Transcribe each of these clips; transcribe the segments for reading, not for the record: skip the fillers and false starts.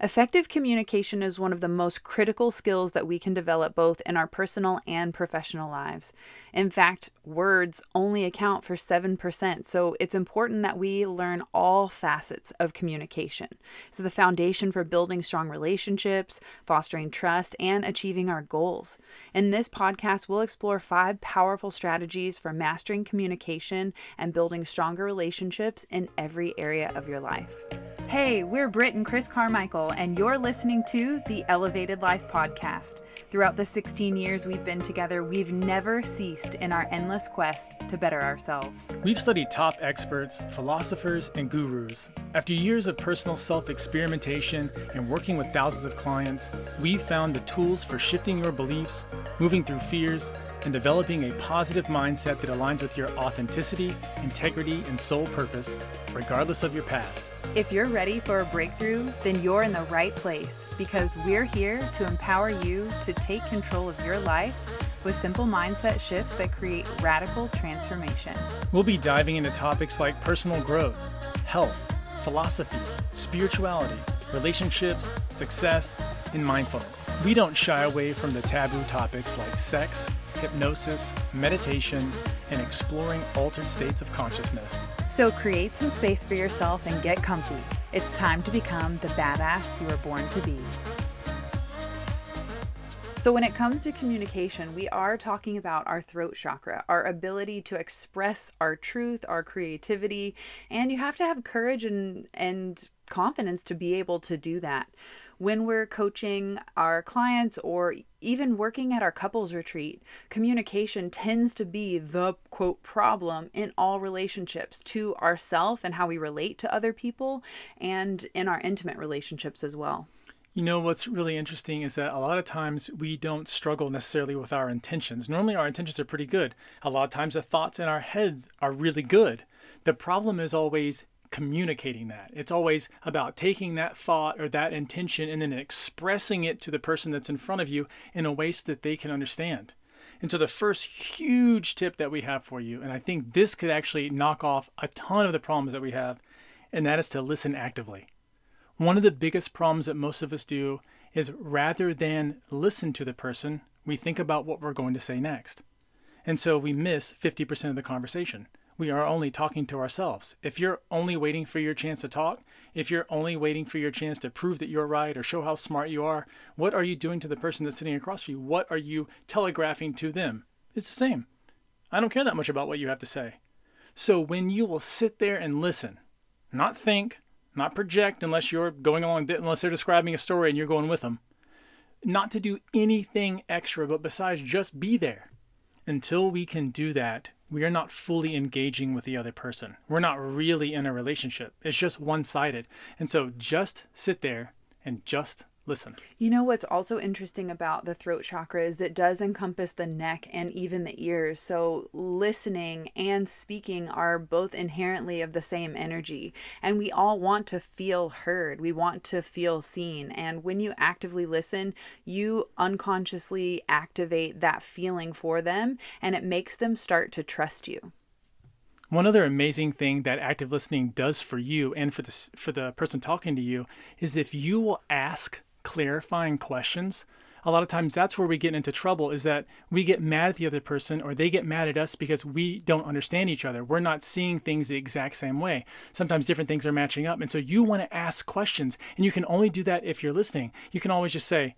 Effective communication is one of the most critical skills that we can develop both in our personal and professional lives. In fact, words only account for 7%, so it's important that we learn all facets of communication. It's the foundation for building strong relationships, fostering trust, and achieving our goals. In this podcast, we'll explore 5 powerful strategies for mastering communication and building stronger relationships in every area of your life. Hey, we're Britt and Chris Carmichael, and you're listening to the Elevated Life Podcast. Throughout the 16 years we've been together, we've never ceased in our endless quest to better ourselves. We've studied top experts, philosophers, and gurus. After years of personal self-experimentation and working with thousands of clients, we've found the tools for shifting your beliefs, moving through fears, and developing a positive mindset that aligns with your authenticity, integrity, and soul purpose, regardless of your past. If you're ready for a breakthrough, then you're in the right place, because we're here to empower you to take control of your life with simple mindset shifts that create radical transformation. We'll be diving into topics like personal growth, health, philosophy, spirituality, relationships, success, and mindfulness. We don't shy away from the taboo topics like sex, hypnosis, meditation, and exploring altered states of consciousness. So create some space for yourself and get comfy. It's time to become the badass you were born to be. So when it comes to communication, we are talking about our throat chakra, our ability to express our truth, our creativity, and you have to have courage and confidence to be able to do that. When we're coaching our clients or even working at our couples retreat, communication tends to be the quote problem in all relationships, to ourselves and how we relate to other people, and in our intimate relationships as well. You know, what's really interesting is that a lot of times we don't struggle necessarily with our intentions. Normally our intentions are pretty good. A lot of times the thoughts in our heads are really good. The problem is always communicating that. It's always about taking that thought or that intention and then expressing it to the person that's in front of you in a way so that they can understand. And so the first huge tip that we have for you, and I think this could actually knock off a ton of the problems that we have, and that is to listen actively. One of the biggest problems that most of us do is rather than listen to the person, we think about what we're going to say next. And so we miss 50% of the conversation. We are only talking to ourselves. If you're only waiting for your chance to talk, if you're only waiting for your chance to prove that you're right or show how smart you are, what are you doing to the person that's sitting across from you? What are you telegraphing to them? It's the same. I don't care that much about what you have to say. So when you will sit there and listen, not think, not project unless you're going along, unless they're describing a story and you're going with them, not to do anything extra, but besides just be there. Until we can do that, we are not fully engaging with the other person. We're not really in a relationship. It's just one-sided. And so just sit there and just listen. You know what's also interesting about the throat chakra is it does encompass the neck and even the ears. So listening and speaking are both inherently of the same energy. And we all want to feel heard. We want to feel seen. And when you actively listen, you unconsciously activate that feeling for them, and it makes them start to trust you. One other amazing thing that active listening does for you and for the person talking to you is if you will ask clarifying questions. A lot of times that's where we get into trouble, is that we get mad at the other person or they get mad at us because we don't understand each other. We're not seeing things the exact same way. Sometimes different things are matching up. And so you want to ask questions, and you can only do that if you're listening. You can always just say,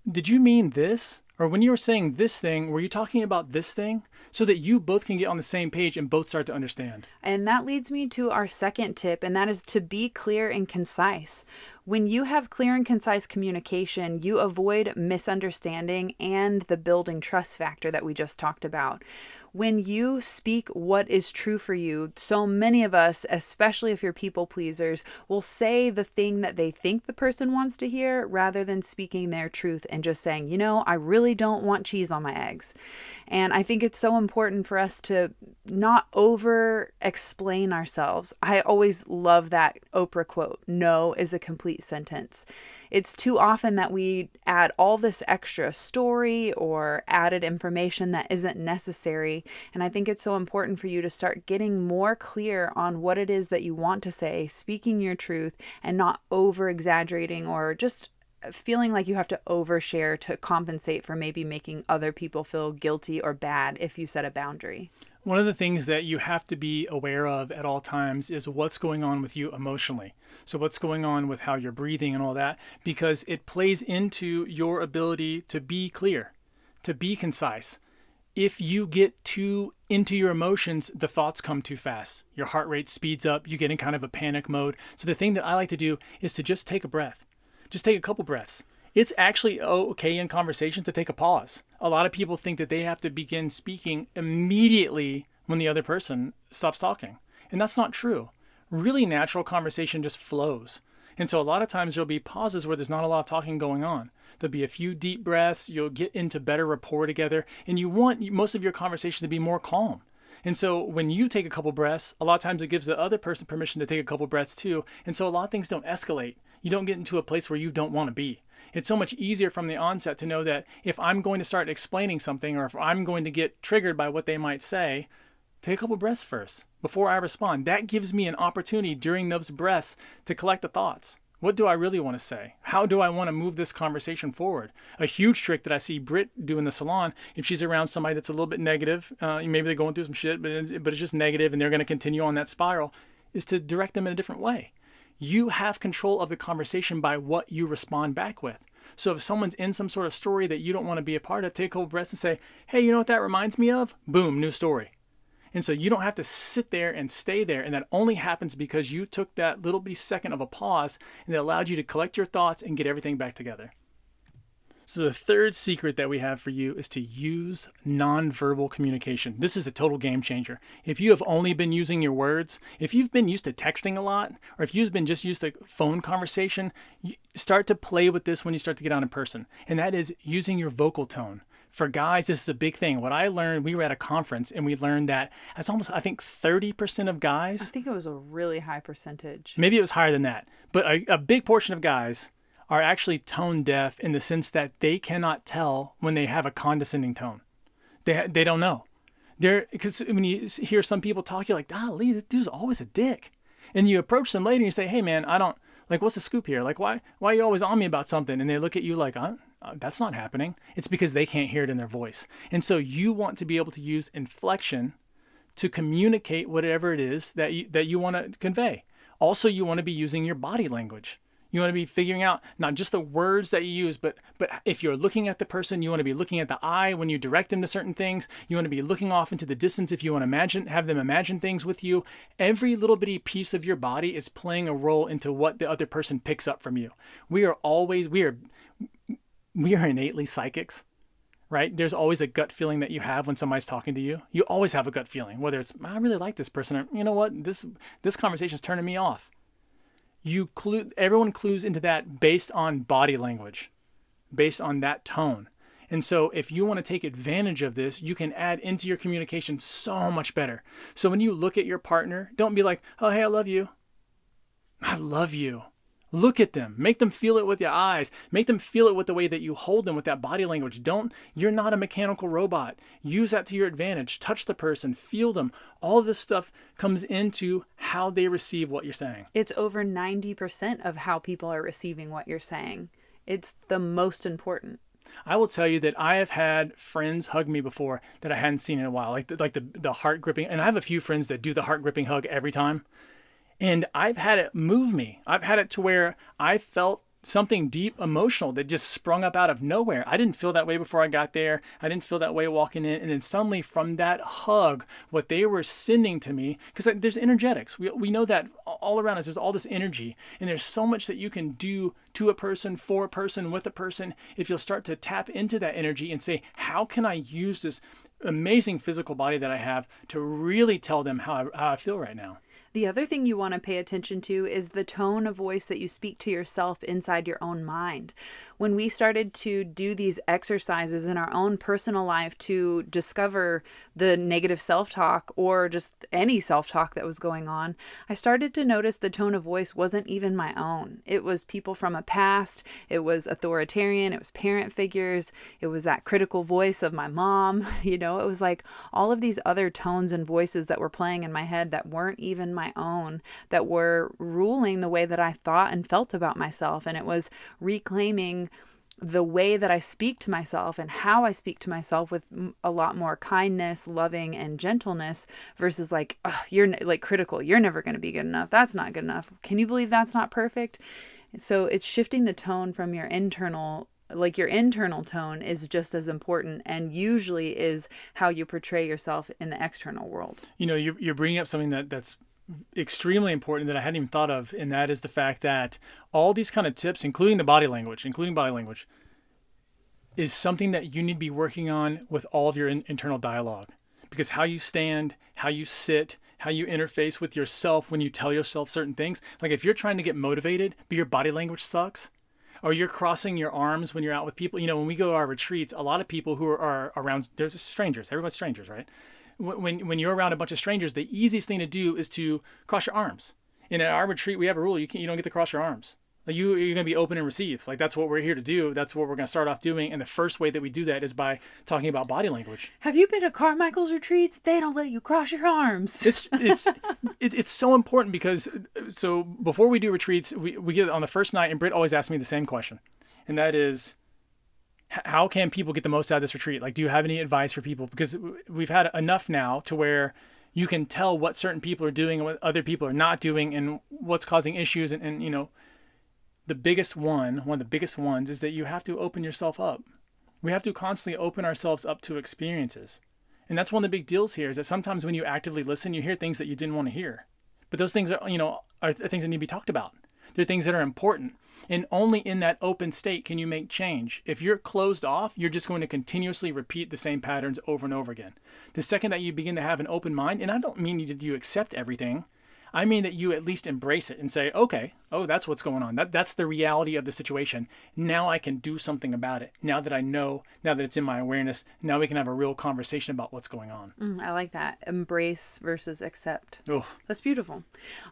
did you mean this? Or when you were saying this thing, were you talking about this thing? So that you both can get on the same page and both start to understand. And that leads me to our second tip, and that is to be clear and concise. When you have clear and concise communication, you avoid misunderstanding and the building trust factor that we just talked about. When you speak what is true for you, so many of us, especially if you're people pleasers, will say the thing that they think the person wants to hear rather than speaking their truth and just saying, I really don't want cheese on my eggs. And I think it's so important for us to not over explain ourselves. I always love that Oprah quote, "No is a complete complete sentence. It's too often that we add all this extra story or added information that isn't necessary. And I think it's so important for you to start getting more clear on what it is that you want to say, speaking your truth, and not over exaggerating or just feeling like you have to overshare to compensate for maybe making other people feel guilty or bad if you set a boundary. One of the things that you have to be aware of at all times is what's going on with you emotionally. So what's going on with how you're breathing and all that, because it plays into your ability to be clear, to be concise. If you get too into your emotions, the thoughts come too fast. Your heart rate speeds up. You get in kind of a panic mode. So the thing that I like to do is to just take a breath. Just take a couple breaths. It's actually okay in conversation to take a pause. A lot of people think that they have to begin speaking immediately when the other person stops talking. And that's not true. Really natural conversation just flows. And so a lot of times there'll be pauses where there's not a lot of talking going on. There'll be a few deep breaths. You'll get into better rapport together. And you want most of your conversation to be more calm. And so when you take a couple breaths, a lot of times it gives the other person permission to take a couple breaths too. And so a lot of things don't escalate. You don't get into a place where you don't want to be. It's so much easier from the onset to know that if I'm going to start explaining something or if I'm going to get triggered by what they might say, take a couple breaths first before I respond. That gives me an opportunity during those breaths to collect the thoughts. What do I really want to say? How do I want to move this conversation forward? A huge trick that I see Britt do in the salon, if she's around somebody that's a little bit negative, maybe they're going through some shit, but it's just negative and they're going to continue on that spiral, is to direct them in a different way. You have control of the conversation by what you respond back with. So if someone's in some sort of story that you don't want to be a part of, take a couple breaths and say, hey, you know what that reminds me of? Boom, new story. And so you don't have to sit there and stay there. And that only happens because you took that little bitty second of a pause and it allowed you to collect your thoughts and get everything back together. So the third secret that we have for you is to use nonverbal communication. This is a total game changer. If you have only been using your words, if you've been used to texting a lot, or if you've been just used to phone conversation, you start to play with this when you start to get out in person. And that is using your vocal tone. For guys, this is a big thing. What I learned, we were at a conference and we learned that as almost, I think 30% of guys. I think it was a really high percentage. Maybe it was higher than that. But a big portion of guys are actually tone deaf in the sense that they cannot tell when they have a condescending tone. They don't know. Because when you hear some people talk, you're like, Lee, this dude's always a dick. And you approach them later and you say, hey man, what's the scoop here? Like, why are you always on me about something? And they look at you like, that's not happening. It's because they can't hear it in their voice. And so you want to be able to use inflection to communicate whatever it is that you want to convey. Also, you want to be using your body language. You want to be figuring out not just the words that you use, but if you're looking at the person, you want to be looking at the eye when you direct them to certain things. You want to be looking off into the distance if you want to have them imagine things with you. Every little bitty piece of your body is playing a role into what the other person picks up from you. We are innately psychics, right? There's always a gut feeling that you have when somebody's talking to you. You always have a gut feeling, whether it's, I really like this person, or you know what, this conversation's turning me off. Everyone clues into that based on body language, based on that tone. And so if you want to take advantage of this, you can add into your communication so much better. So when you look at your partner, don't be like, oh, hey, I love you. I love you. Look at them. Make them feel it with your eyes. Make them feel it with the way that you hold them with that body language. You're not a mechanical robot. Use that to your advantage. Touch the person. Feel them. All of this stuff comes into how they receive what you're saying. It's over 90% of how people are receiving what you're saying. It's the most important. I will tell you that I have had friends hug me before that I hadn't seen in a while, like the heart gripping. And I have a few friends that do the heart gripping hug every time. And I've had it move me. I've had it to where I felt something deep emotional that just sprung up out of nowhere. I didn't feel that way before I got there. I didn't feel that way walking in. And then suddenly from that hug, what they were sending to me, because there's energetics. We know that all around us, there's all this energy. And there's so much that you can do to a person, for a person, with a person, if you'll start to tap into that energy and say, how can I use this amazing physical body that I have to really tell them how I feel right now? The other thing you want to pay attention to is the tone of voice that you speak to yourself inside your own mind. When we started to do these exercises in our own personal life to discover the negative self-talk or just any self-talk that was going on, I started to notice the tone of voice wasn't even my own. It was people from a past, it was authoritarian, it was parent figures, it was that critical voice of my mom, it was like all of these other tones and voices that were playing in my head that weren't even my own, that were ruling the way that I thought and felt about myself. And it was reclaiming the way that I speak to myself and how I speak to myself with a lot more kindness, loving, and gentleness versus like, oh, you're like critical. You're never going to be good enough. That's not good enough. Can you believe that's not perfect? So it's shifting the tone from your internal tone is just as important and usually is how you portray yourself in the external world. You're bringing up something that's extremely important that I hadn't even thought of, and that is the fact that all these kind of tips, including body language, is something that you need to be working on with all of your internal dialogue. Because how you stand, how you sit, how you interface with yourself when you tell yourself certain things. Like if you're trying to get motivated, but your body language sucks, or you're crossing your arms when you're out with people. When we go to our retreats, a lot of people who are around, they're just strangers. Everybody's strangers, right? When you're around a bunch of strangers, the easiest thing to do is to cross your arms. And at our retreat, we have a rule: you don't get to cross your arms. Like you're going to be open and receive. Like that's what we're here to do. That's what we're going to start off doing. And the first way that we do that is by talking about body language. Have you been to Carmichael's retreats? They don't let you cross your arms. It's so important because so before we do retreats, we get on the first night, and Britt always asks me the same question, and that is, how can people get the most out of this retreat? Like, do you have any advice for people? Because we've had enough now to where you can tell what certain people are doing and what other people are not doing and what's causing issues. And the biggest one of the biggest ones is that you have to open yourself up. We have to constantly open ourselves up to experiences. And that's one of the big deals here is that sometimes when you actively listen, you hear things that you didn't want to hear. But those things are things that need to be talked about. They're things that are important. And only in that open state can you make change. If you're closed off, you're just going to continuously repeat the same patterns over and over again. The second that you begin to have an open mind, and I don't mean you accept everything, I mean that you at least embrace it and say, okay, that's what's going on. That's the reality of the situation. Now I can do something about it. Now that I know, now that it's in my awareness, now we can have a real conversation about what's going on. I like that. Embrace versus accept. Oh, that's beautiful.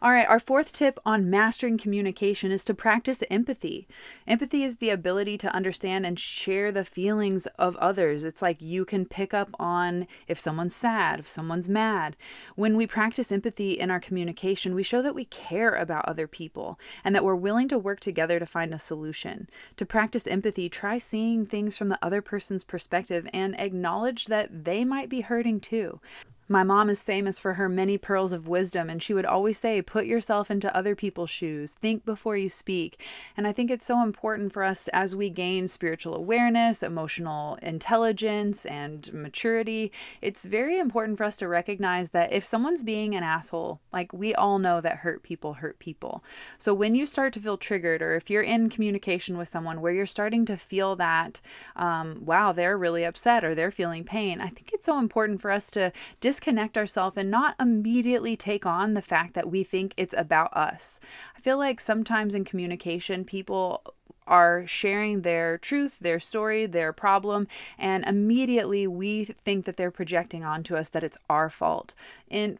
All right. Our fourth tip on mastering communication is to practice empathy. Empathy is the ability to understand and share the feelings of others. It's like you can pick up on if someone's sad, if someone's mad. When we practice empathy in our communication, we show that we care about other people and that we're willing to work together to find a solution. To practice empathy, try seeing things from the other person's perspective and acknowledge that they might be hurting too. My mom is famous for her many pearls of wisdom, and she would always say, put yourself into other people's shoes, think before you speak. And I think it's so important for us as we gain spiritual awareness, emotional intelligence, and maturity. It's very important for us to recognize that if someone's being an asshole, like we all know that hurt people hurt people. So when you start to feel triggered, or if you're in communication with someone where you're starting to feel that, wow, they're really upset or they're feeling pain, I think it's so important for us to disconnect ourselves and not immediately take on the fact that we think it's about us. I feel like sometimes in communication, people are sharing their truth, their story, their problem, and immediately we think that they're projecting onto us that it's our fault.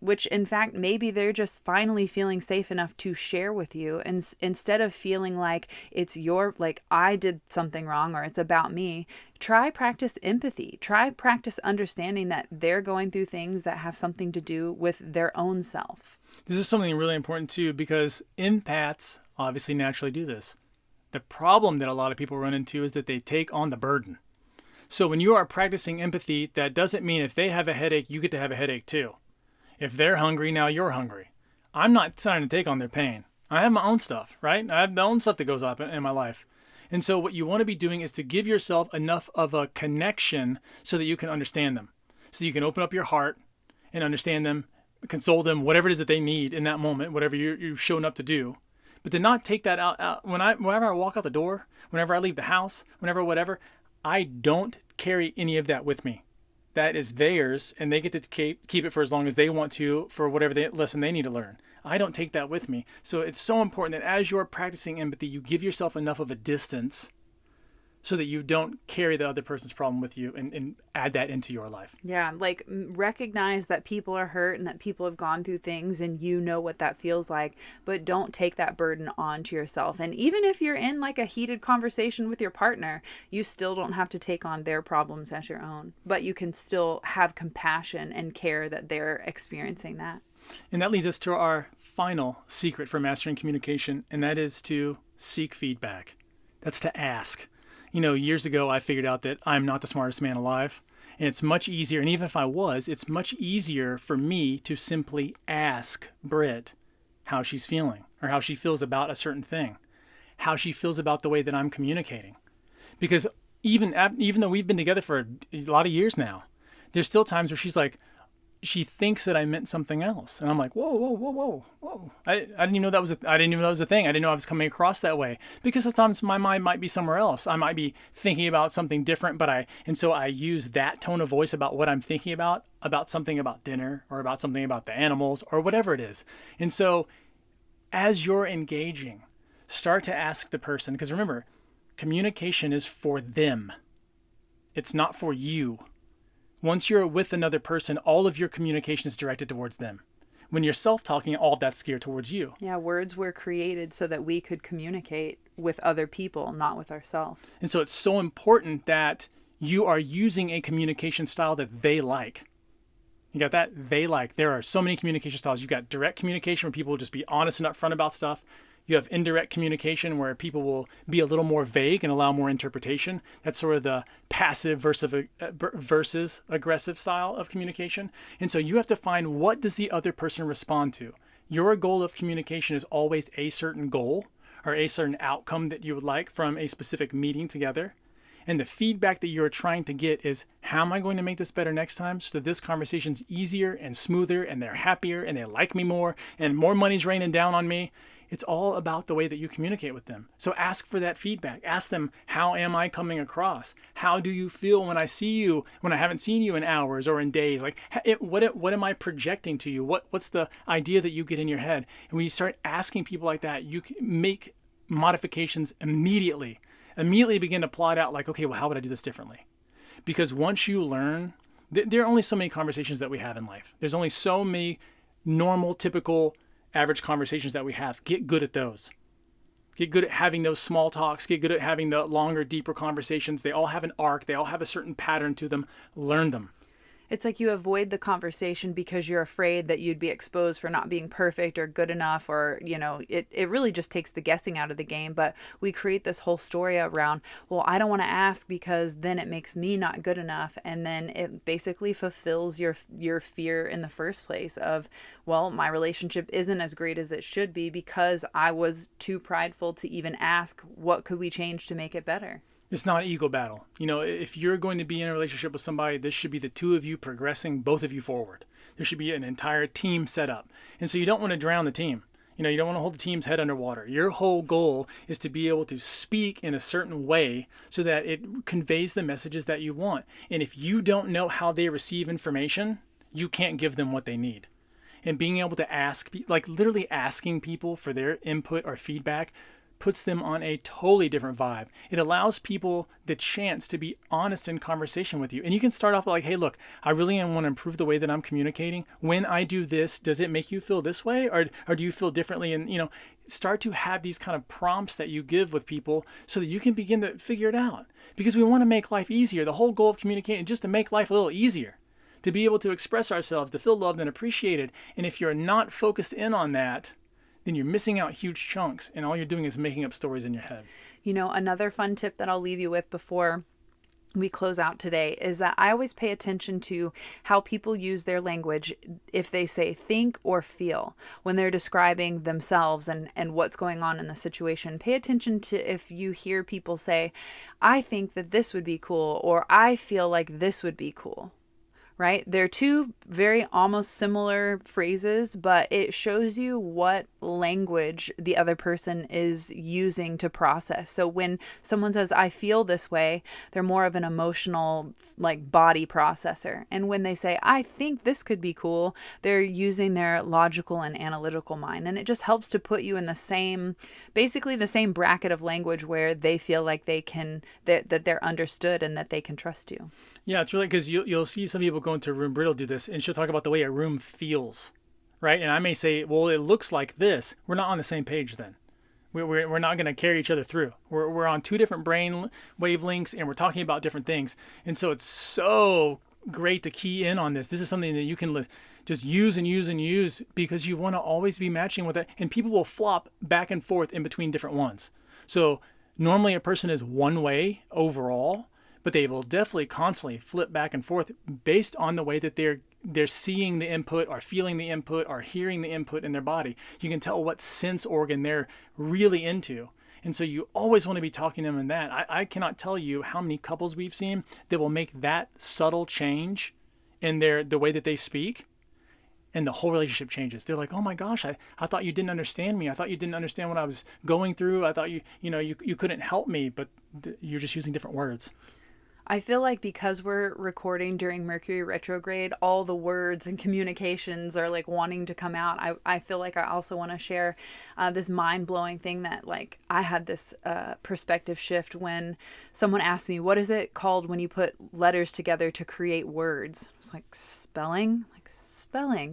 Which in fact, maybe they're just finally feeling safe enough to share with you, and instead of feeling like it's like I did something wrong or it's about me. Try practice empathy. Try practice understanding that they're going through things that have something to do with their own self. This is something really important too, because empaths obviously naturally do this. The problem that a lot of people run into is that they take on the burden. So when you are practicing empathy, that doesn't mean if they have a headache, you get to have a headache too. If they're hungry, now you're hungry. I'm not trying to take on their pain. I have my own stuff, right? I have my own stuff that goes up in my life. And so what you want to be doing is to give yourself enough of a connection so that you can understand them. So you can open up your heart and understand them, console them, whatever it is that they need in that moment, whatever you've shown up to do. But to not take that out whenever I walk out the door, whenever I leave the house, whatever, I don't carry any of that with me. That is theirs, and they get to keep it for as long as they want to for whatever lesson they need to learn. I don't take that with me. So it's so important that as you're practicing empathy, you give yourself enough of a distance so that you don't carry the other person's problem with you and add that into your life. Yeah, like recognize that people are hurt and that people have gone through things and you know what that feels like, but don't take that burden onto yourself. And even if you're in like a heated conversation with your partner, you still don't have to take on their problems as your own, but you can still have compassion and care that they're experiencing that. And that leads us to our final secret for mastering communication, and that is to seek feedback. That's to ask. Years ago, I figured out that I'm not the smartest man alive. And it's much easier, and even if I was, it's much easier for me to simply ask Britt how she's feeling or how she feels about a certain thing, how she feels about the way that I'm communicating. Because even though we've been together for a lot of years now, there's still times where she's like, she thinks that I meant something else. And I'm like, whoa, whoa, whoa, whoa, whoa. I didn't even know that was a thing. I didn't know I was coming across that way. Because sometimes my mind might be somewhere else. I might be thinking about something different, and so I use that tone of voice about what I'm thinking about something about dinner or about something about the animals or whatever it is. And so as you're engaging, start to ask the person, because remember, communication is for them. It's not for you. Once you're with another person, all of your communication is directed towards them. When you're self-talking, all of that's geared towards you. Yeah, words were created so that we could communicate with other people, not with ourselves. And so it's so important that you are using a communication style that they like. You got that? They like. There are so many communication styles. You've got direct communication where people will just be honest and upfront about stuff. You have indirect communication where people will be a little more vague and allow more interpretation. That's sort of the passive versus aggressive style of communication. And so you have to find, what does the other person respond to? Your goal of communication is always a certain goal or a certain outcome that you would like from a specific meeting together. And the feedback that you're trying to get is, how am I going to make this better next time so that this conversation's easier and smoother and they're happier and they like me more and more money's raining down on me? It's all about the way that you communicate with them. So ask for that feedback. Ask them, how am I coming across? How do you feel when I see you, when I haven't seen you in hours or in days? Like, what am I projecting to you? What's the idea that you get in your head? And when you start asking people like that, you can make modifications immediately. Immediately begin to plot out like, okay, well, how would I do this differently? Because once you learn, there are only so many conversations that we have in life. There's only so many normal, typical, average conversations that we have. Get good at those. Get good at having those small talks. Get good at having the longer, deeper conversations. They all have an arc. They all have a certain pattern to them. Learn them. It's like you avoid the conversation because you're afraid that you'd be exposed for not being perfect or good enough, or, it really just takes the guessing out of the game. But we create this whole story around, well, I don't want to ask because then it makes me not good enough. And then it basically fulfills your fear in the first place of, well, my relationship isn't as great as it should be because I was too prideful to even ask, what could we change to make it better? It's not an ego battle. If you're going to be in a relationship with somebody, this should be the two of you progressing, both of you forward. There should be an entire team set up. And so you don't want to drown the team. You don't want to hold the team's head underwater. Your whole goal is to be able to speak in a certain way so that it conveys the messages that you want. And if you don't know how they receive information, you can't give them what they need. And being able to ask, like literally asking people for their input or feedback, puts them on a totally different vibe. It allows people the chance to be honest in conversation with you. And you can start off like, hey, look, I really want to improve the way that I'm communicating. When I do this, does it make you feel this way? Or do you feel differently? And, start to have these kind of prompts that you give with people so that you can begin to figure it out. Because we want to make life easier. The whole goal of communicating is just to make life a little easier, to be able to express ourselves, to feel loved and appreciated. And if you're not focused in on that, then you're missing out huge chunks, and all you're doing is making up stories in your head. Another fun tip that I'll leave you with before we close out today is that I always pay attention to how people use their language if they say think or feel when they're describing themselves and what's going on in the situation. Pay attention to if you hear people say, I think that this would be cool, or I feel like this would be cool. right? They're two very almost similar phrases, but it shows you what language the other person is using to process. So when someone says, I feel this way, they're more of an emotional, like body processor. And when they say, I think this could be cool, they're using their logical and analytical mind. And it just helps to put you in the same, basically the same bracket of language where they feel like they can, that they're understood and that they can trust you. Yeah, it's really because you'll see some people go into a room. Britt will do this, and she'll talk about the way a room feels, right? And I may say, well, it looks like this. We're not on the same page then. We're not going to carry each other through. We're on two different brain wavelengths, and we're talking about different things. And so it's so great to key in on this. This is something that you can just use and use and use because you want to always be matching with it. And people will flop back and forth in between different ones. So normally a person is one way overall, but they will definitely constantly flip back and forth based on the way that they're seeing the input or feeling the input or hearing the input in their body. You can tell what sense organ they're really into. And so you always want to be talking to them in that. I cannot tell you how many couples we've seen that will make that subtle change in the way that they speak, and the whole relationship changes. They're like, oh my gosh, I thought you didn't understand me. I thought you didn't understand what I was going through. I thought you couldn't help me, but you're just using different words. I feel like because we're recording during Mercury retrograde, all the words and communications are like wanting to come out. I feel like I also want to share this mind-blowing thing that like I had this perspective shift when someone asked me, what is it called when you put letters together to create words? It's like spelling,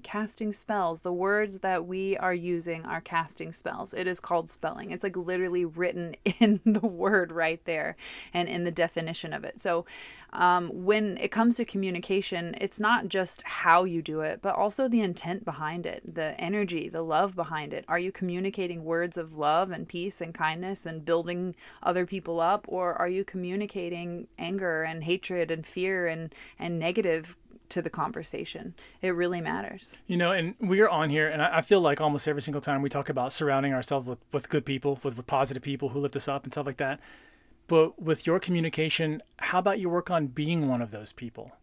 casting spells. The words that we are using are casting spells. It is called spelling. It's like literally written in the word right there and in the definition of it. So when it comes to communication, it's not just how you do it, but also the intent behind it, the energy, the love behind it. Are you communicating words of love and peace and kindness and building other people up? Or are you communicating anger and hatred and fear and negative to the conversation? It really matters. And we're on here, and I feel like almost every single time we talk about surrounding ourselves with good people, with positive people who lift us up and stuff like that. But with your communication, how about you work on being one of those people?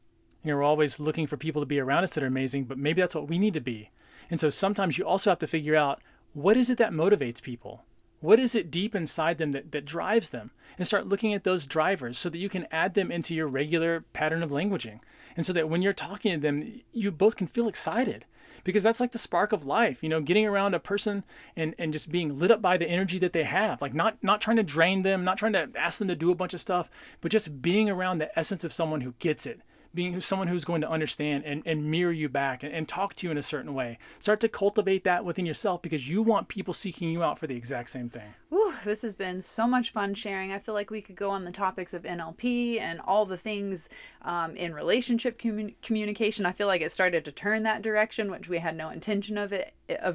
We're always looking for people to be around us that are amazing, but maybe that's what we need to be. And so sometimes you also have to figure out, what is it that motivates people? What is it deep inside them that drives them? And start looking at those drivers so that you can add them into your regular pattern of languaging. And so that when you're talking to them, you both can feel excited. Because that's like the spark of life, getting around a person and just being lit up by the energy that they have. Like not trying to drain them, not trying to ask them to do a bunch of stuff, but just being around the essence of someone who gets it. Being someone who's going to understand and mirror you back and talk to you in a certain way. Start to cultivate that within yourself because you want people seeking you out for the exact same thing. Ooh, this has been so much fun sharing. I feel like we could go on the topics of NLP and all the things in relationship communication. I feel like it started to turn that direction, which we had no intention of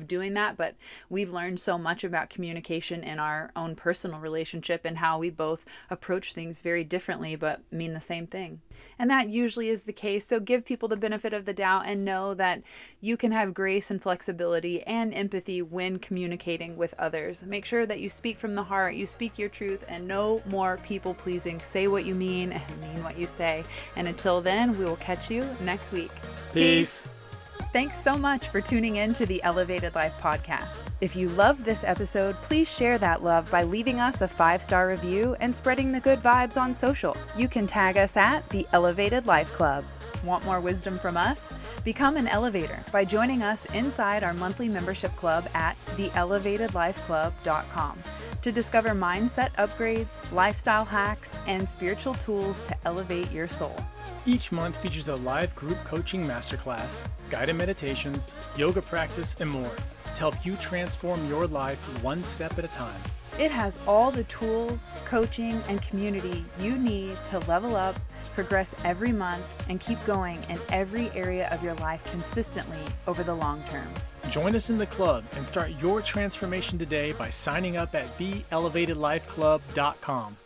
doing that, but we've learned so much about communication in our own personal relationship and how we both approach things very differently but mean the same thing. And that usually is the case. So give people the benefit of the doubt and know that you can have grace and flexibility and empathy when communicating with others. Make sure that you speak from the heart, you speak your truth, and no more people pleasing. Say what you mean and mean what you say. And until then, we will catch you next week. Peace. Thanks so much for tuning in to the Elevated Life podcast. If you loved this episode, please share that love by leaving us a 5-star review and spreading the good vibes on social. You can tag us at the Elevated Life Club. Want more wisdom from us? Become an elevator by joining us inside our monthly membership club at theelevatedlifeclub.com to discover mindset upgrades, lifestyle hacks, and spiritual tools to elevate your soul. Each month features a live group coaching masterclass, guided meditations, yoga practice, and more to help you transform your life one step at a time. It has all the tools, coaching, and community you need to level up, progress every month, and keep going in every area of your life consistently over the long term. Join us in the club and start your transformation today by signing up at theelevatedlifeclub.com.